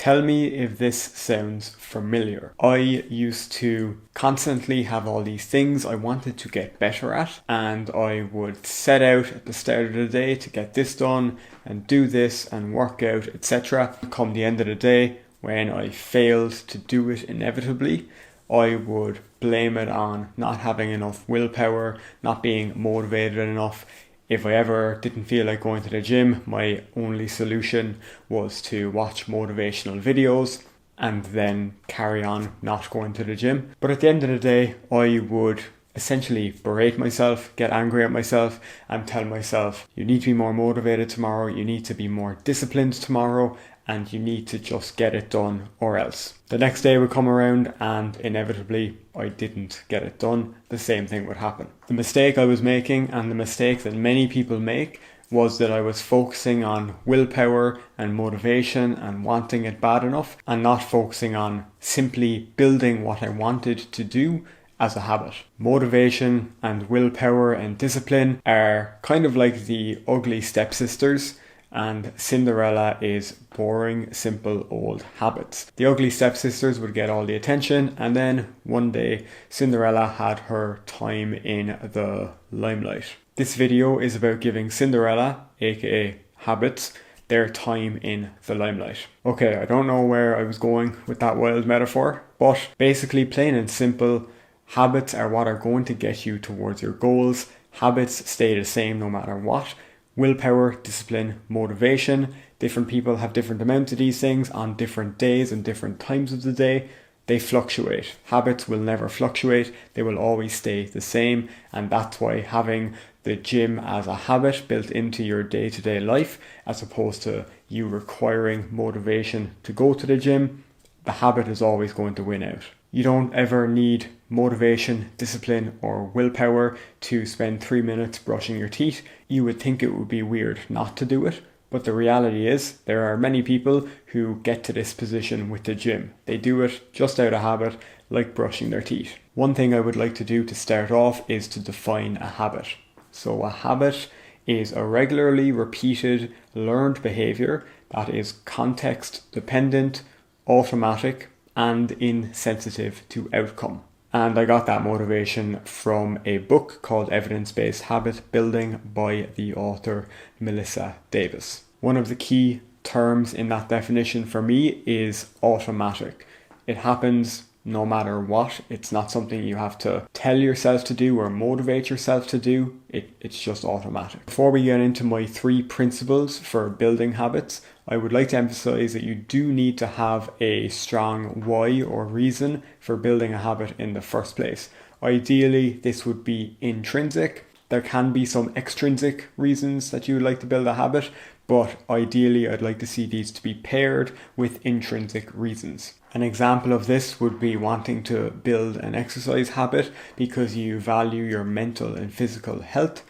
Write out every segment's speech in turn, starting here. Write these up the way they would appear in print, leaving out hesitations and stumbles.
Tell me if this sounds familiar. I used to constantly have all these things I wanted to get better at, and I would set out at the start of the day to get this done and do this and work out, etc. Come the end of the day, when I failed to do it inevitably, I would blame it on not having enough willpower, not being motivated enough. If I ever didn't feel like going to the gym, my only solution was to watch motivational videos and then carry on not going to the gym. But at the end of the day, I would essentially berate myself, get angry at myself, and tell myself, you need to be more motivated tomorrow, you need to be more disciplined tomorrow, and you need to just get it done or else. The next day would come around and inevitably I didn't get it done. The same thing would happen. The mistake I was making, and the mistake that many people make, was that I was focusing on willpower and motivation and wanting it bad enough, and not focusing on simply building what I wanted to do as a habit. Motivation and willpower and discipline are kind of like the ugly stepsisters, and Cinderella is boring, simple old habits. The ugly stepsisters would get all the attention, and then one day Cinderella had her time in the limelight. This video is about giving Cinderella, aka habits, their time in the limelight. Okay, I don't know where I was going with that wild metaphor, but basically, plain and simple, habits are what are going to get you towards your goals. Habits stay the same no matter what. Willpower, discipline, motivation. Different people have different amounts of these things on different days and different times of the day. They fluctuate. Habits will never fluctuate. They will always stay the same. And that's why having the gym as a habit built into your day-to-day life, as opposed to you requiring motivation to go to the gym, the habit is always going to win out. You don't ever need motivation, discipline, or willpower to spend 3 minutes brushing your teeth. You would think it would be weird not to do it, but the reality is there are many people who get to this position with the gym. They do it just out of habit, like brushing their teeth. One thing I would like to do to start off is to define a habit. So a habit is a regularly repeated learned behavior that is context dependent, automatic, and insensitive to outcome. And I got that motivation from a book called Evidence-Based Habit Building by the author Melissa Davis. One of the key terms in that definition for me is automatic. It happens no matter what. It's not something you have to tell yourself to do or motivate yourself to do. It's just automatic. Before we get into my 3 principles for building habits, I would like to emphasize that you do need to have a strong why or reason for building a habit in the first place. Ideally, this would be intrinsic. There can be some extrinsic reasons that you would like to build a habit, but ideally I'd like to see these to be paired with intrinsic reasons. An example of this would be wanting to build an exercise habit because you value your mental and physical health,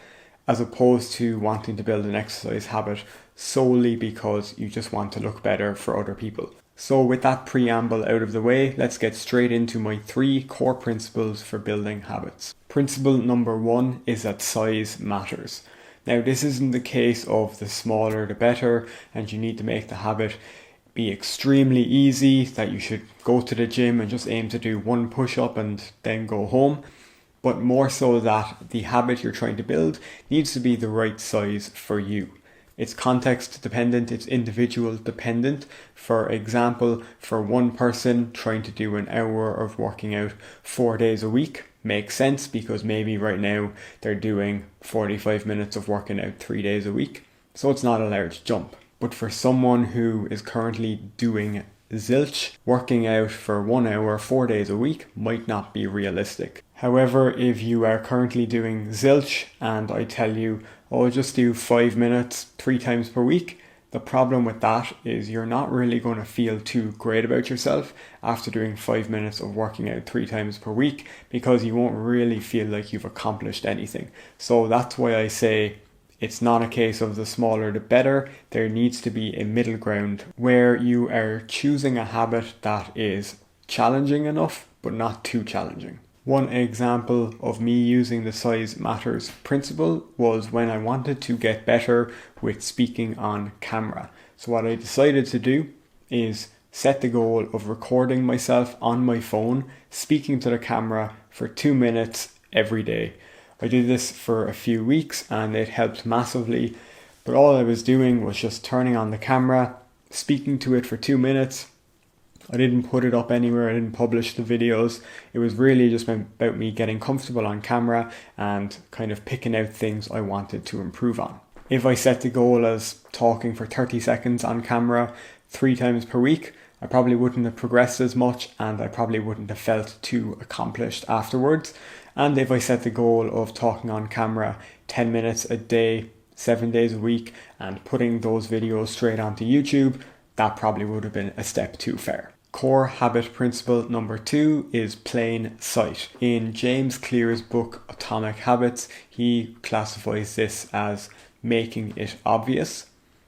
as opposed to wanting to build an exercise habit solely because you just want to look better for other people. So with that preamble out of the way, let's get straight into my 3 core principles for building habits. Principle number 1 is that size matters. Now, this isn't the case of the smaller the better, and you need to make the habit be extremely easy, that you should go to the gym and just aim to do 1 push-up and then go home, but more so that the habit you're trying to build needs to be the right size for you. It's context dependent, it's individual dependent. For example, for one person, trying to do an hour of working out 4 days a week makes sense because maybe right now they're doing 45 minutes of working out 3 days a week. So it's not a large jump. But for someone who is currently doing zilch, working out for 1 hour 4 days a week might not be realistic. However, if you are currently doing zilch and I tell you, oh, just do 5 minutes 3 times per week, the problem with that is you're not really going to feel too great about yourself after doing 5 minutes of working out 3 times per week, because you won't really feel like you've accomplished anything. So that's why I say it's not a case of the smaller the better. There needs to be a middle ground where you are choosing a habit that is challenging enough but not too challenging. One example of me using the size matters principle was when I wanted to get better with speaking on camera. So what I decided to do is set the goal of recording myself on my phone, speaking to the camera for 2 minutes every day. I did this for a few weeks and it helped massively, but all I was doing was just turning on the camera, speaking to it for 2 minutes. I didn't put it up anywhere, I didn't publish the videos. It was really just about me getting comfortable on camera and kind of picking out things I wanted to improve on. If I set the goal as talking for 30 seconds on camera 3 times per week, I probably wouldn't have progressed as much and I probably wouldn't have felt too accomplished afterwards. And if I set the goal of talking on camera 10 minutes a day, 7 days a week, and putting those videos straight onto YouTube, that probably would have been a step too far. Core habit principle number 2 is plain sight. In James Clear's book Atomic Habits, he classifies this as making it obvious.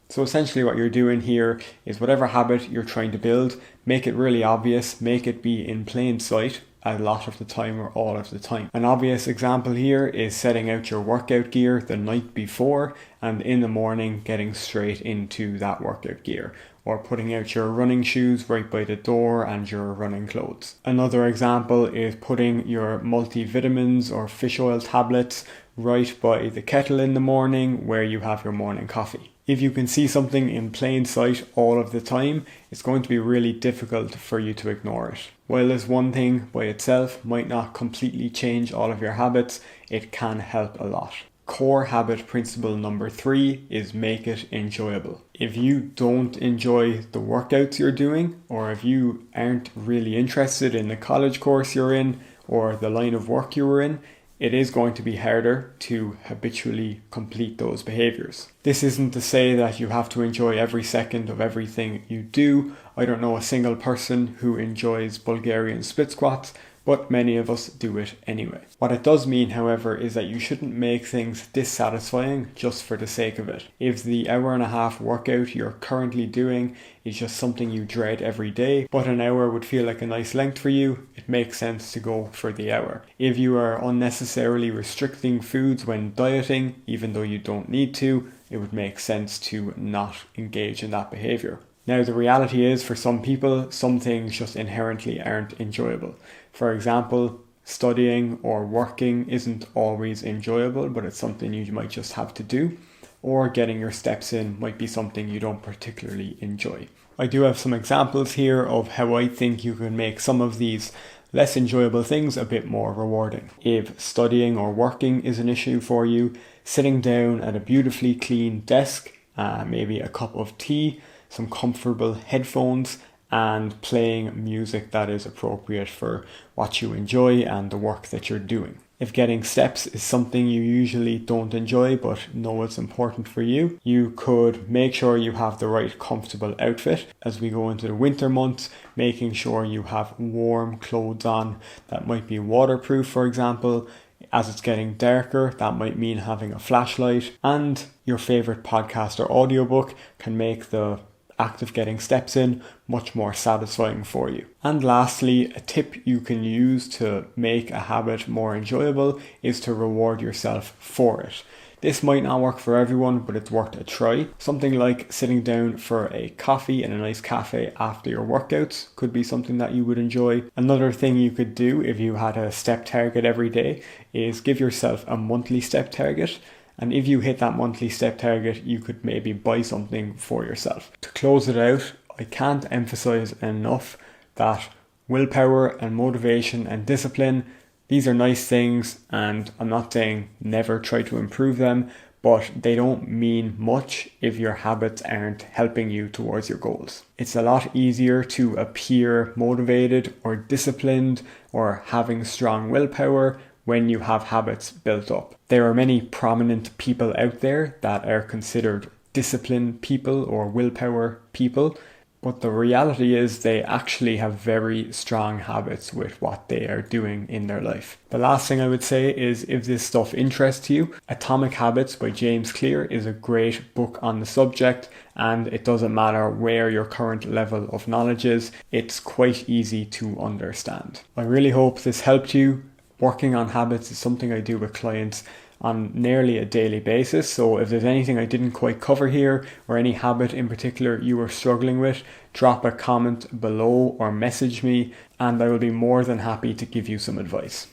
So essentially what you're doing here is whatever habit you're trying to build, make it really obvious, make it be in plain sight a lot of the time or all of the time. An obvious example here is setting out your workout gear the night before and in the morning getting straight into that workout gear, or putting out your running shoes right by the door and your running clothes. Another example is putting your multivitamins or fish oil tablets right by the kettle in the morning where you have your morning coffee. If you can see something in plain sight all of the time, it's going to be really difficult for you to ignore it. While this one thing by itself might not completely change all of your habits, it can help a lot. Core habit principle number 3 is make it enjoyable. If you don't enjoy the workouts you're doing, or if you aren't really interested in the college course you're in, or the line of work you were in, it is going to be harder to habitually complete those behaviors. This isn't to say that you have to enjoy every second of everything you do. I don't know a single person who enjoys Bulgarian split squats, but many of us do it anyway. What it does mean, however, is that you shouldn't make things dissatisfying just for the sake of it. If the hour-and-a-half workout you're currently doing is just something you dread every day, but an hour would feel like a nice length for you, it makes sense to go for the hour. If you are unnecessarily restricting foods when dieting, even though you don't need to, it would make sense to not engage in that behavior. Now, the reality is, for some people, some things just inherently aren't enjoyable. For example, studying or working isn't always enjoyable, but it's something you might just have to do. Or getting your steps in might be something you don't particularly enjoy. I do have some examples here of how I think you can make some of these less enjoyable things a bit more rewarding. If studying or working is an issue for you, sitting down at a beautifully clean desk, maybe a cup of tea, some comfortable headphones, and playing music that is appropriate for what you enjoy and the work that you're doing. If getting steps is something you usually don't enjoy but know it's important for you, you could make sure you have the right comfortable outfit. As we go into the winter months, making sure you have warm clothes on that might be waterproof, for example. As it's getting darker, that might mean having a flashlight, and your favorite podcast or audiobook can make the act of getting steps in much more satisfying for you. And lastly, a tip you can use to make a habit more enjoyable is to reward yourself for it. This might not work for everyone, but it's worth a try. Something like sitting down for a coffee in a nice cafe after your workouts could be something that you would enjoy. Another thing you could do if you had a step target every day is give yourself a monthly step target. And if you hit that monthly step target, you could maybe buy something for yourself. To close it out, I can't emphasize enough that willpower and motivation and discipline, these are nice things, and I'm not saying never try to improve them, but they don't mean much if your habits aren't helping you towards your goals. It's a lot easier to appear motivated or disciplined or having strong willpower when you have habits built up. There are many prominent people out there that are considered disciplined people or willpower people, but the reality is they actually have very strong habits with what they are doing in their life. The last thing I would say is, if this stuff interests you, Atomic Habits by James Clear is a great book on the subject, and it doesn't matter where your current level of knowledge is, it's quite easy to understand. I really hope this helped you. Working on habits is something I do with clients on nearly a daily basis. So if there's anything I didn't quite cover here, or any habit in particular you are struggling with, drop a comment below or message me, and I will be more than happy to give you some advice.